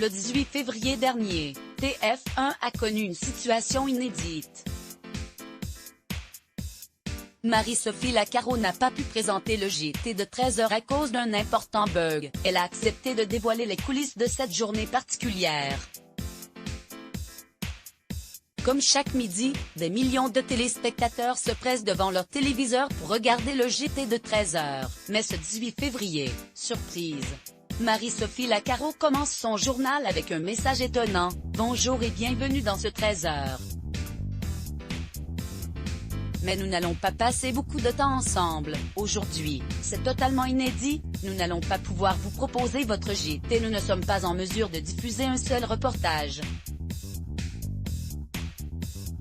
Le 18 février dernier, TF1 a connu une situation inédite. Marie-Sophie Lacaro n'a pas pu présenter le JT de 13h à cause d'un important bug. Elle a accepté de dévoiler les coulisses de cette journée particulière. Comme chaque midi, des millions de téléspectateurs se pressent devant leur téléviseur pour regarder le JT de 13h. Mais ce 18 février, surprise, Marie-Sophie Lacaro commence son journal avec un message étonnant: « Bonjour et bienvenue dans ce 13h. Mais nous n'allons pas passer beaucoup de temps ensemble. Aujourd'hui, c'est totalement inédit, nous n'allons pas pouvoir vous proposer votre JT, nous ne sommes pas en mesure de diffuser un seul reportage.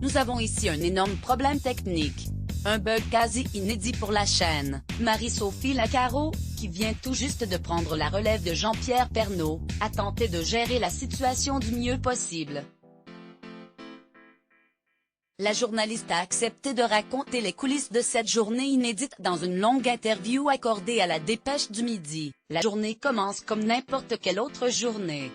Nous avons ici un énorme problème technique. Un bug quasi inédit pour la chaîne. » Marie-Sophie Lacaro, qui vient tout juste de prendre la relève de Jean-Pierre Pernaut, a tenté de gérer la situation du mieux possible. La journaliste a accepté de raconter les coulisses de cette journée inédite dans une longue interview accordée à la Dépêche du Midi. La journée commence comme n'importe quelle autre journée.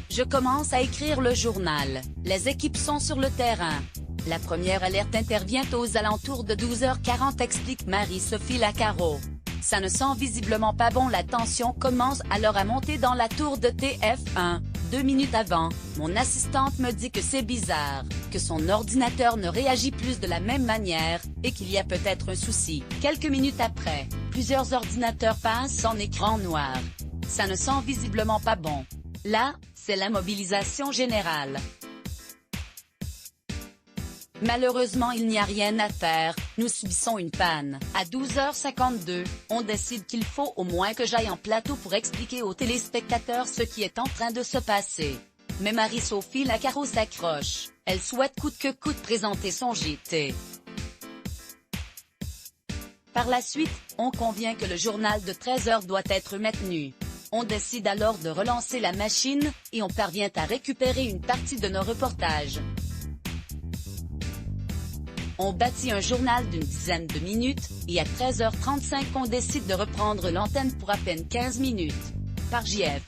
Je commence à écrire le journal. Les équipes sont sur le terrain. La première alerte intervient aux alentours de 12h40, explique Marie-Sophie Lacaro. Ça ne sent visiblement pas bon, la tension commence alors à monter dans la tour de TF1. 2 minutes avant, mon assistante me dit que c'est bizarre, que son ordinateur ne réagit plus de la même manière, et qu'il y a peut-être un souci. Quelques minutes après, plusieurs ordinateurs passent en écran noir. Ça ne sent visiblement pas bon. Là, c'est la mobilisation générale. Malheureusement, il n'y a rien à faire, nous subissons une panne. À 12h52, on décide qu'il faut au moins que j'aille en plateau pour expliquer aux téléspectateurs ce qui est en train de se passer. Mais Marie-Sophie Lacaro s'accroche, elle souhaite coûte que coûte présenter son JT. Par la suite, on convient que le journal de 13h doit être maintenu. On décide alors de relancer la machine, et on parvient à récupérer une partie de nos reportages. On bâtit un journal d'une dizaine de minutes, et à 13h35 on décide de reprendre l'antenne pour à peine 15 minutes. Par JF.